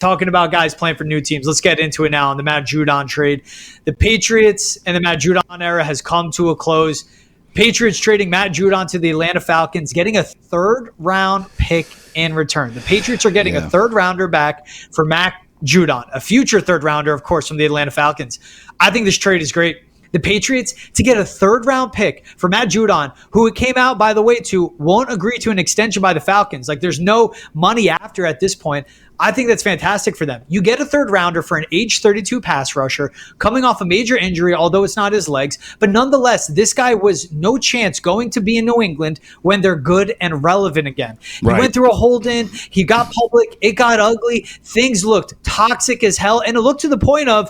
talking about guys playing for new teams, let's get into it now on the Matt Judon trade. The Patriots and the Matt Judon era has come to a close. Patriots trading Matt Judon to the Atlanta Falcons, getting a third-round pick in return. The Patriots are getting a third-rounder back for Matt Judon, a future third-rounder, of course, from the Atlanta Falcons. I think this trade is great. The Patriots to get a third-round pick for Matt Judon, who it came out, by the way, won't agree to an extension by the Falcons. Like, there's no money after at this point. I think that's fantastic for them. You get a third-rounder for an age 32 pass rusher coming off a major injury, although it's not his legs. But nonetheless, this guy was no chance going to be in New England when they're good and relevant again. He went through a hold-in. He got public. It got ugly. Things looked toxic as hell. And it looked to the point of,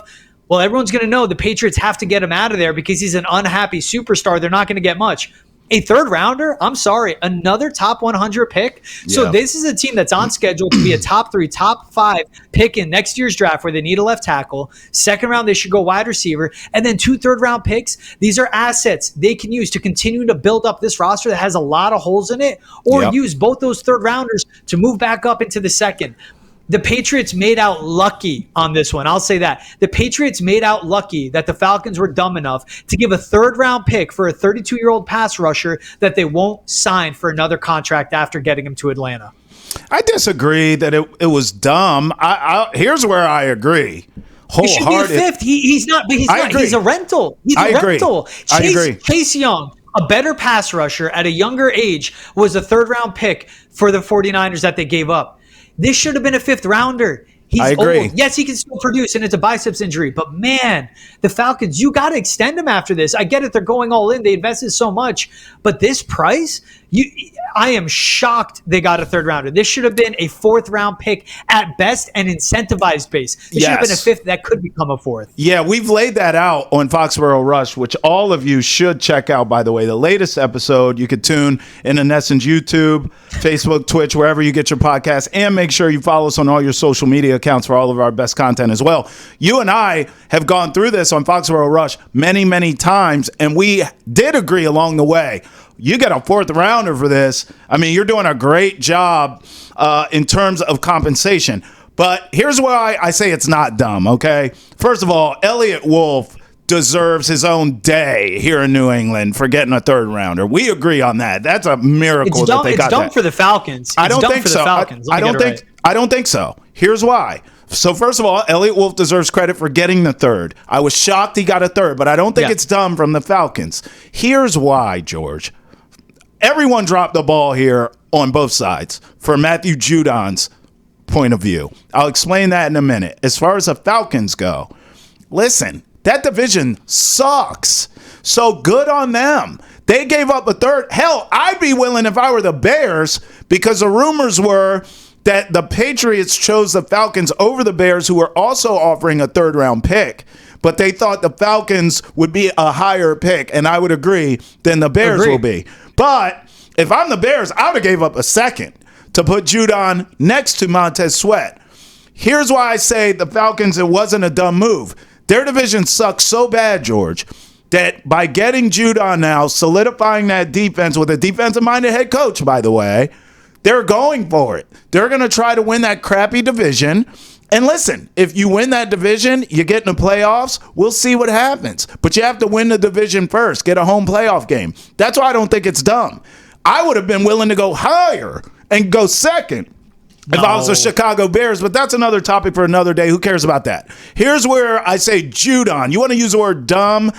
well, everyone's going to know the Patriots have to get him out of there because he's an unhappy superstar. They're not going to get much. A third rounder? I'm sorry. Another top 100 pick? So this is a team that's on schedule to be a top 3, top 5 pick in next year's draft where they need a left tackle. Second round, they should go wide receiver. And then 2 third-round picks. These are assets they can use to continue to build up this roster that has a lot of holes in it, or use both those third-rounders to move back up into the second. The Patriots made out lucky on this one. I'll say that. The Patriots made out lucky that the Falcons were dumb enough to give a third-round pick for a 32-year-old pass rusher that they won't sign for another contract after getting him to Atlanta. I disagree that it was dumb. Here's where I agree. He should be a fifth. He's not. But he's not. He's a rental. He's a rental. I agree. Chase Young, a better pass rusher at a younger age, was a third-round pick for the 49ers that they gave up. This should have been a fifth rounder. He's old. Yes, he can still produce, and it's a biceps injury. But, man, the Falcons, you got to extend him after this. I get it. They're going all in. They invested so much. But this price, I am shocked they got a third rounder. This should have been a fourth-round pick at best and incentivized base. This should have been a fifth that could become a fourth. Yeah, we've laid that out on Foxborough Rush, which all of you should check out, by the way. The latest episode, you could tune in to Nesson's YouTube, Facebook, Twitch, wherever you get your podcast, and make sure you follow us on all your social media accounts for all of our best content as well. You and I have gone through this on Foxborough Rush many, many times, and we did agree along the way. You get a fourth rounder for this. I mean, you're doing a great job in terms of compensation. But here's why I say it's not dumb, okay? First of all, Elliott Wolf deserves his own day here in New England for getting a third rounder. We agree on that. That's a miracle that they got that. It's dumb for the Falcons. I don't think so. I don't think so. Here's why. So first of all, Elliott Wolf deserves credit for getting the third. I was shocked he got a third, but I don't think it's dumb from the Falcons. Here's why, George. Everyone dropped the ball here on both sides for Matthew Judon's point of view. I'll explain that in a minute. As far as the Falcons go, listen, that division sucks. So good on them. They gave up a third. Hell, I'd be willing if I were the Bears, because the rumors were that the Patriots chose the Falcons over the Bears, who were also offering a third-round pick. But they thought the Falcons would be a higher pick, and I would agree, than the Bears will be. But if I'm the Bears, I would have gave up a second to put Judon next to Montez Sweat. Here's why I say the Falcons, it wasn't a dumb move. Their division sucks so bad, George, that by getting Judon now, solidifying that defense with a defensive-minded head coach, by the way, they're going for it. They're going to try to win that crappy division. And listen, if you win that division, you get in the playoffs, we'll see what happens. But you have to win the division first, get a home playoff game. That's why I don't think it's dumb. I would have been willing to go higher and go second if I was the Chicago Bears, but that's another topic for another day. Who cares about that? Here's where I say Judon. You want to use the word dumb?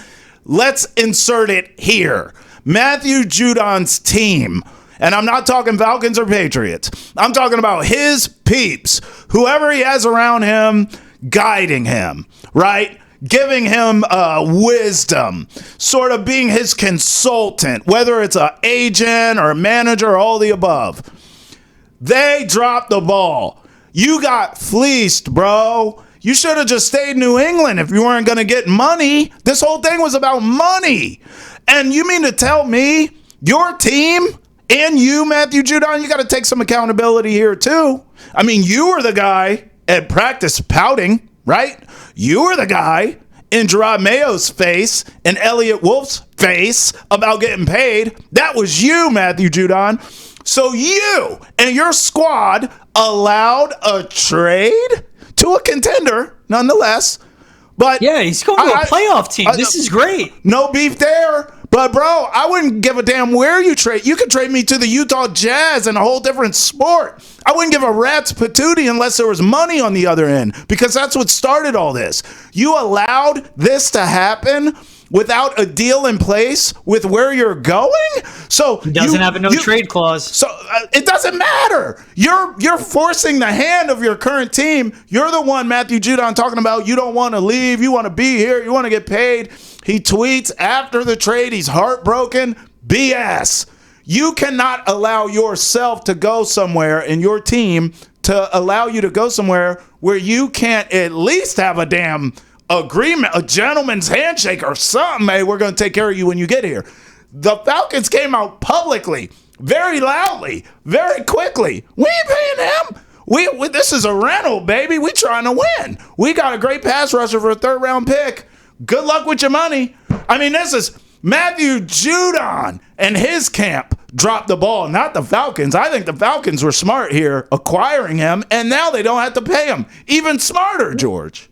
Let's insert it here. Matthew Judon's team. And I'm not talking Falcons or Patriots. I'm talking about his peeps, whoever he has around him, guiding him, right? Giving him wisdom, sort of being his consultant, whether it's an agent or a manager or all the above. They dropped the ball. You got fleeced, bro. You should have just stayed in New England if you weren't going to get money. This whole thing was about money. And you mean to tell me your team and you, Matthew Judon, you got to take some accountability here too. I mean, you were the guy at practice pouting, right? You were the guy in Gerard Mayo's face and Elliott Wolf's face about getting paid. That was you, Matthew Judon. So you and your squad allowed a trade to a contender nonetheless. But yeah, he's going to a playoff team. This is great. No beef there. But, bro, I wouldn't give a damn where you trade. You could trade me to the Utah Jazz in a whole different sport. I wouldn't give a rat's patootie unless there was money on the other end, because that's what started all this. You allowed this to happen without a deal in place with where you're going. So he doesn't have a no trade clause. So it doesn't matter. You're forcing the hand of your current team. You're the one, Matthew Judon, talking about you don't want to leave. You want to be here. You want to get paid. He tweets after the trade he's heartbroken. BS. You cannot allow yourself to go somewhere and your team to allow you to go somewhere where you can't at least have a damn agreement, a gentleman's handshake or something. Hey, we're going to take care of you when you get here. The Falcons came out publicly, very loudly, very quickly. We ain't paying them. We this is a rental, baby. We trying to win. We got a great pass rusher for a third-round pick. Good luck with your money. I mean, this is Matthew Judon and his camp dropped the ball, not the Falcons. I think the Falcons were smart here acquiring him, and now they don't have to pay him. Even smarter, George.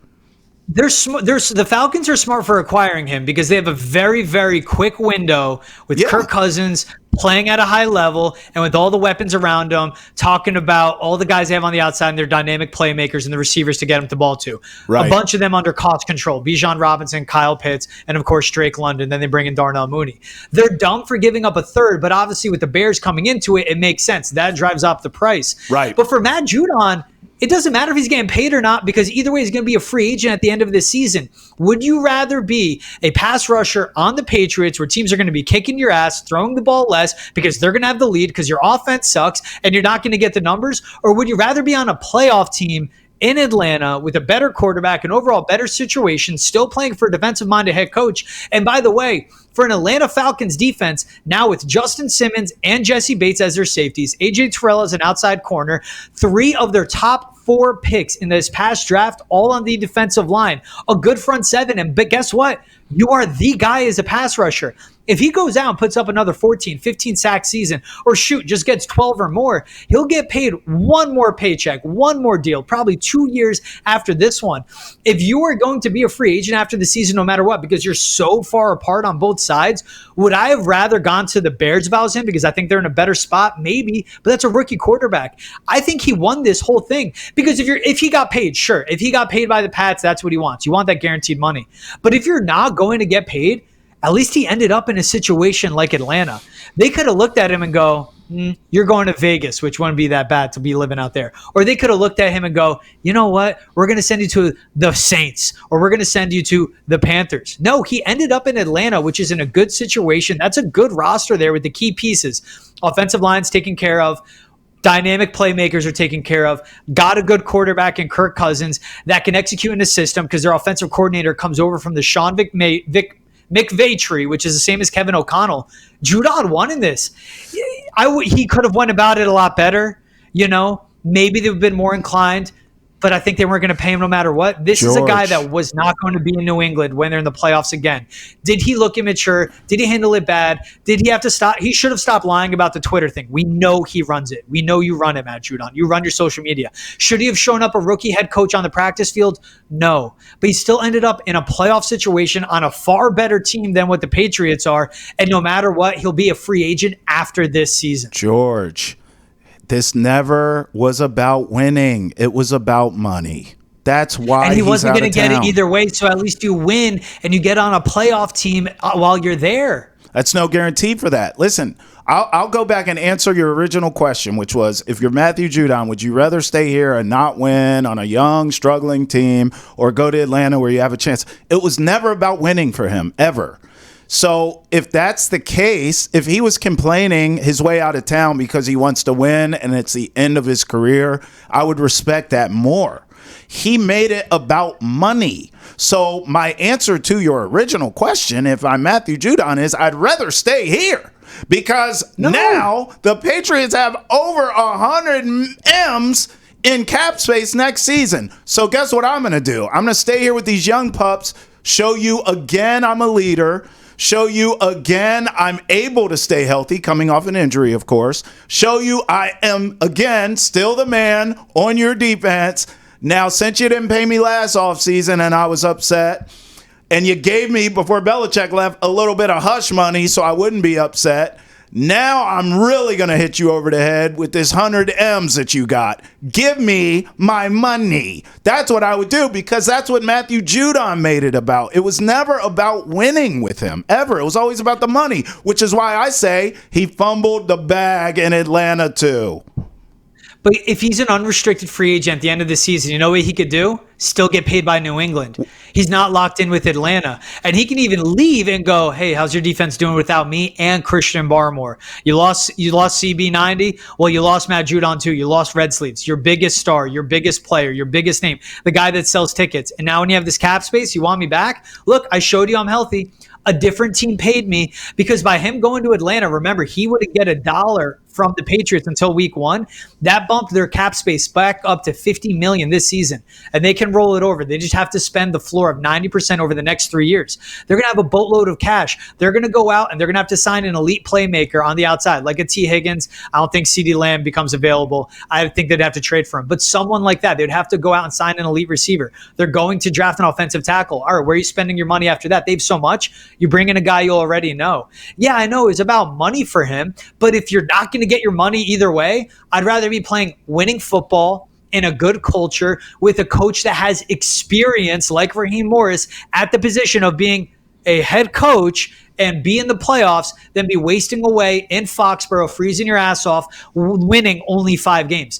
The Falcons are smart for acquiring him because they have a very, very quick window with Kirk Cousins playing at a high level and with all the weapons around him, talking about all the guys they have on the outside and their dynamic playmakers and the receivers to get him the ball to. Right. A bunch of them under cost control. Bijan Robinson, Kyle Pitts, and of course Drake London. Then they bring in Darnell Mooney. They're dumb for giving up a third, but obviously with the Bears coming into it, it makes sense. That drives up the price. Right. But for Matt Judon, it doesn't matter if he's getting paid or not because either way he's going to be a free agent at the end of this season. Would you rather be a pass rusher on the Patriots where teams are going to be kicking your ass, throwing the ball less because they're going to have the lead because your offense sucks and you're not going to get the numbers? Or would you rather be on a playoff team in Atlanta with a better quarterback, an overall better situation, still playing for a defensive-minded head coach? And by the way, for an Atlanta Falcons defense, now with Justin Simmons and Jesse Bates as their safeties, A.J. Terrell as an outside corner, 3 of their top 4 picks in this past draft, all on the defensive line, a good front 7. But guess what? You are the guy as a pass rusher. If he goes out and puts up another 14, 15 sack season, or just gets 12 or more, he'll get paid one more paycheck, one more deal, probably 2 years after this one. If you are going to be a free agent after the season, no matter what, because you're so far apart on both sides, would I have rather gone to the Bears if I was him because I think they're in a better spot? Maybe, but that's a rookie quarterback. I think he won this whole thing because if he got paid, sure. If he got paid by the Pats, that's what he wants. You want that guaranteed money. But if you're not going to get paid, at least he ended up in a situation like Atlanta. They could have looked at him and go, you're going to Vegas, which wouldn't be that bad to be living out there. Or they could have looked at him and go, you know what? We're going to send you to the Saints, or we're going to send you to the Panthers. No, he ended up in Atlanta, which is in a good situation. That's a good roster there with the key pieces. Offensive line's taken care of. Dynamic playmakers are taken care of. Got a good quarterback in Kirk Cousins that can execute in a system because their offensive coordinator comes over from the Sean McVay tree, which is the same as Kevin O'Connell. Judon won in this. He could have went about it a lot better. Maybe they've been more inclined, but I think they weren't going to pay him no matter what. This is a guy that was not going to be in New England when they're in the playoffs again. Did he look immature? Did he handle it bad? Did he have to stop? He should have stopped lying about the Twitter thing. We know he runs it. We know you run it, Matt Judon. You run your social media. Should he have shown up a rookie head coach on the practice field? No. But he still ended up in a playoff situation on a far better team than what the Patriots are. And no matter what, he'll be a free agent after this season. George, this never was about winning. It was about money. That's why and he wasn't going to get it either way. So at least you win and you get on a playoff team while you're there. That's no guarantee for that. Listen, I'll go back and answer your original question, which was, if you're Matthew Judon, would you rather stay here and not win on a young, struggling team or go to Atlanta where you have a chance? It was never about winning for him, ever. So if that's the case, if he was complaining his way out of town because he wants to win and it's the end of his career, I would respect that more. He made it about money. So my answer to your original question, if I'm Matthew Judon, is I'd rather stay here because now the Patriots have over 100 M's in cap space next season. So guess what I'm going to do? I'm going to stay here with these young pups, show you again I'm a leader, show you again I'm able to stay healthy, coming off an injury, of course. Show you I am, again, still the man on your defense. Now, since you didn't pay me last offseason and I was upset, and you gave me, before Belichick left, a little bit of hush money so I wouldn't be upset, now I'm really going to hit you over the head with this 100 M's that you got. Give me my money. That's what I would do, because that's what Matthew Judon made it about. It was never about winning with him, ever. It was always about the money, which is why I say he fumbled the bag in Atlanta too. But if he's an unrestricted free agent at the end of the season, you know what he could do? Still get paid by New England. He's not locked in with Atlanta. And he can even leave and go, hey, how's your defense doing without me and Christian Barmore? You lost CB90. Well, you lost Matt Judon too. You lost Red Sleeves, your biggest star, your biggest player, your biggest name, the guy that sells tickets. And now when you have this cap space, you want me back? Look, I showed you I'm healthy. A different team paid me, because by him going to Atlanta, remember, he wouldn't get $1 from the Patriots until week 1. That bumped their cap space back up to $50 million this season, and they can roll it over. They just have to spend the floor of 90% over the next 3 years. They're going to have a boatload of cash. They're going to go out and they're going to have to sign an elite playmaker on the outside, like a T. Higgins. I don't think CeeDee Lamb becomes available. I think they'd have to trade for him. But someone like that, they'd have to go out and sign an elite receiver. They're going to draft an offensive tackle. All right, where are you spending your money after that? They have so much. You bring in a guy you already know. Yeah, I know it's about money for him, but if you're not going to get your money either way, I'd rather be playing winning football in a good culture with a coach that has experience like Raheem Morris at the position of being a head coach and be in the playoffs than be wasting away in Foxborough, freezing your ass off, winning only 5 games.